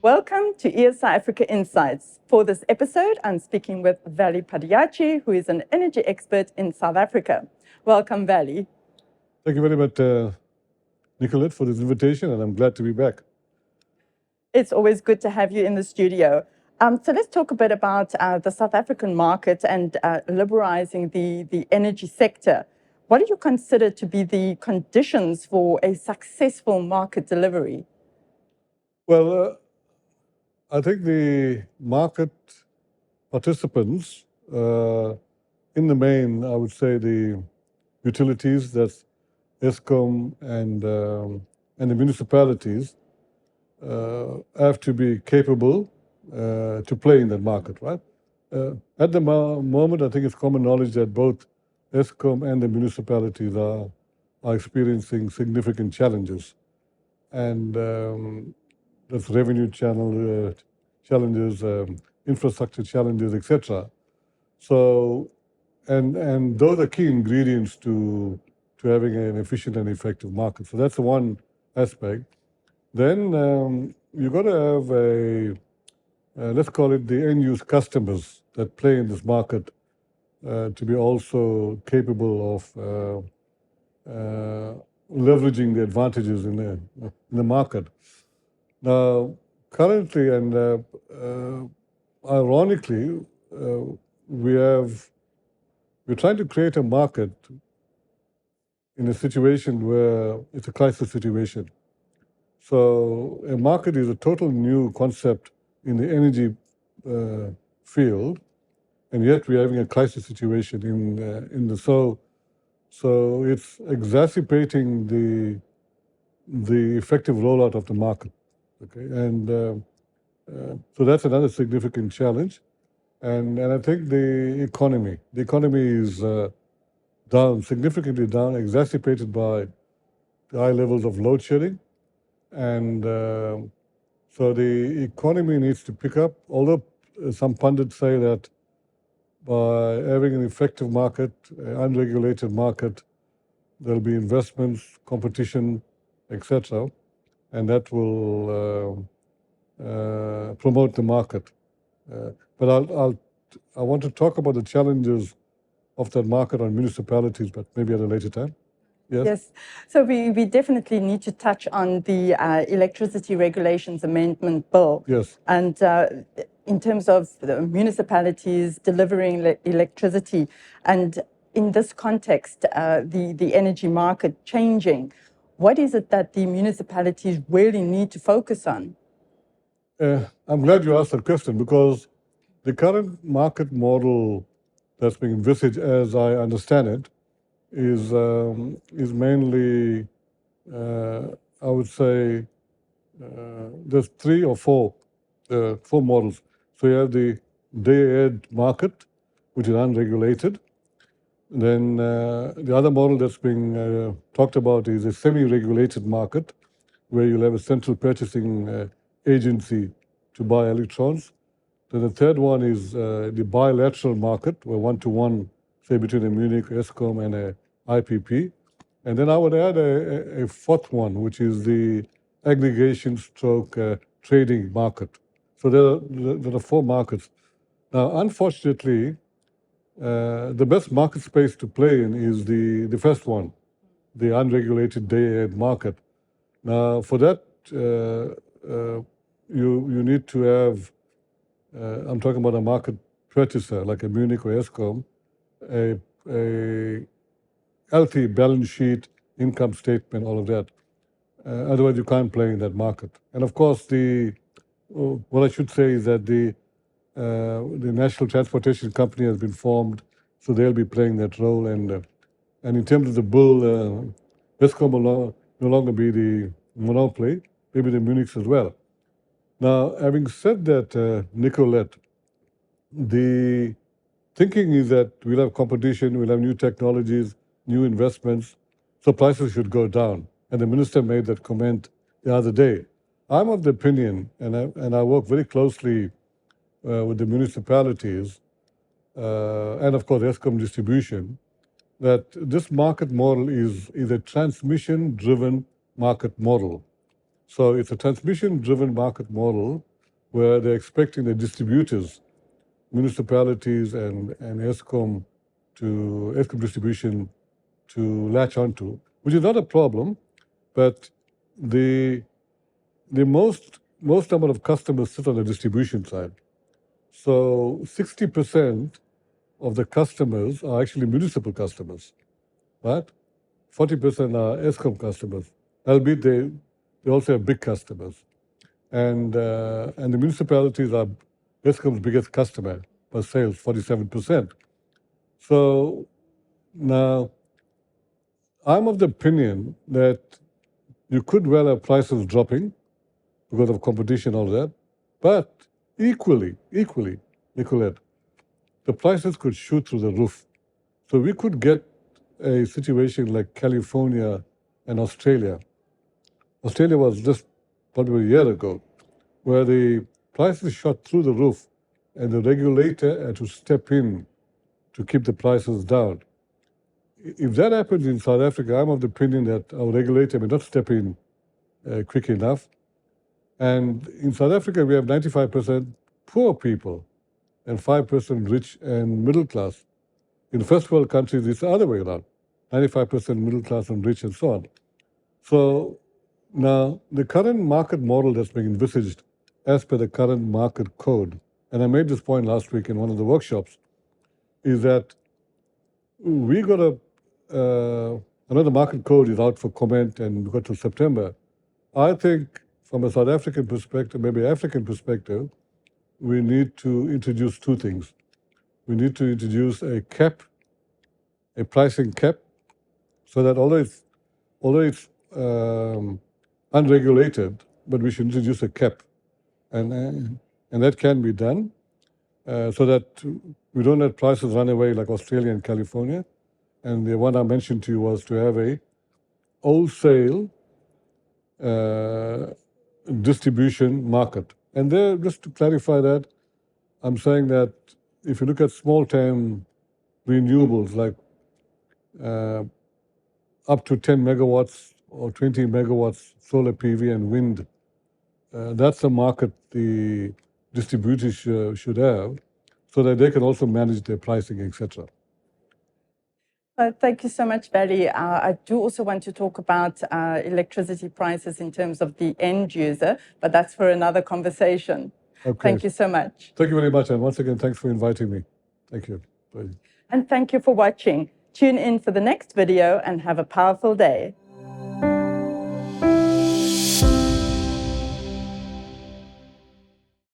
Welcome to ESI Africa Insights. For this episode, I'm speaking with Vally Padayachee, who is an energy expert in South Africa. Welcome, Vally. Thank you very much, Nicolette, for this invitation, and I'm glad to be back. It's always good to have you in the studio. So let's talk a bit about the South African market and liberalizing the energy sector. What do you consider to be the conditions for a successful market delivery? Well, I think the market participants, in the main, I would say the utilities, that's ESCOM and the municipalities, have to be capable to play in that market, right? At the moment, I think it's common knowledge that both ESCOM and the municipalities are experiencing significant challenges. And that's revenue challenges, infrastructure challenges, etc. So, and those are key ingredients to having an efficient and effective market. So that's one aspect. Then you've got to have let's call it the end-use customers that play in this market to be also capable of leveraging the advantages in the market. Now, currently and ironically, we're trying to create a market in a situation where it's a crisis situation. So a market is a total new concept in the energy field, and yet we're having a crisis situation in the so it's exacerbating the effective rollout of the market. Okay, and so that's another significant challenge, and I think the economy is down, significantly down, exacerbated by the high levels of load shedding. And so the economy needs to pick up, although some pundits say that by having an effective market, unregulated market, there'll be investments, competition, etc., and that will promote the market. But I want to talk about the challenges of that market on municipalities, but maybe at a later time. Yes. So we definitely need to touch on the Electricity Regulations Amendment Bill. Yes. And in terms of the municipalities delivering electricity, and in this context, the energy market changing, what is it that the municipalities really need to focus on? I'm glad you asked that question, because the current market model that's being envisaged, as I understand it, is mainly, I would say, there's three or four models. So you have the day-ahead market, which is unregulated. Then the other model that's being talked about is a semi-regulated market, where you'll have a central purchasing agency to buy electrons. Then the third one is the bilateral market, where one-to-one, say, between a Munich, ESCOM, and a IPP. And then I would add a fourth one, which is the aggregation stroke trading market. So there are four markets. Now, unfortunately, the best market space to play in is the first one, the unregulated day-ahead market. Now, for that, you need to have, I'm talking about a market purchaser, like a Munich or ESCOM, a healthy balance sheet, income statement, all of that. Otherwise, you can't play in that market. And of course, what I should say is that the National Transportation Company has been formed, so they'll be playing that role. And in terms of the bill, ESCOM will no longer be the monopoly, maybe the Munichs as well. Now, having said that, Nicolette, the thinking is that we'll have competition, we'll have new technologies, new investments, so prices should go down. And the minister made that comment the other day. I'm of the opinion, and I work very closely with the municipalities, and of course ESCOM distribution, that this market model is a transmission-driven market model. So it's a transmission-driven market model where they're expecting the distributors, municipalities and ESCOM distribution to latch onto, which is not a problem, but the most number of customers sit on the distribution side. So 60% of the customers are actually municipal customers, right? 40% are ESCOM customers, albeit they also have big customers. And the municipalities are ESCOM's biggest customer by sales, 47%. So now, I'm of the opinion that you could well have prices dropping because of competition and all that, but equally, Nicolette, the prices could shoot through the roof. So we could get a situation like California and Australia. Australia was just probably a year ago, where the prices shot through the roof and the regulator had to step in to keep the prices down. If that happens in South Africa, I'm of the opinion that our regulator may not step in quick enough. And in South Africa, we have 95% poor people and 5% rich and middle class. In first world countries, it's the other way around, 95% middle class and rich and so on. So now the current market model that's being envisaged as per the current market code, and I made this point last week in one of the workshops, is that we got another market code is out for comment and we got to September. I think from a South African perspective, maybe African perspective, we need to introduce two things. We need to introduce a cap, a pricing cap, so that although it's unregulated, but we should introduce a cap. And that can be done so that we don't let prices run away like Australia and California. And the one I mentioned to you was to have a wholesale distribution market. And there, just to clarify that, I'm saying that if you look at small-term renewables, like up to 10 megawatts or 20 megawatts solar PV and wind, that's a market the distributors should have, so that they can also manage their pricing, etc. Thank you so much, Vally. I do also want to talk about electricity prices in terms of the end user, but that's for another conversation. Okay. Thank you so much. Thank you very much, and once again, thanks for inviting me. Thank you. Bye. And thank you for watching. Tune in for the next video and have a powerful day.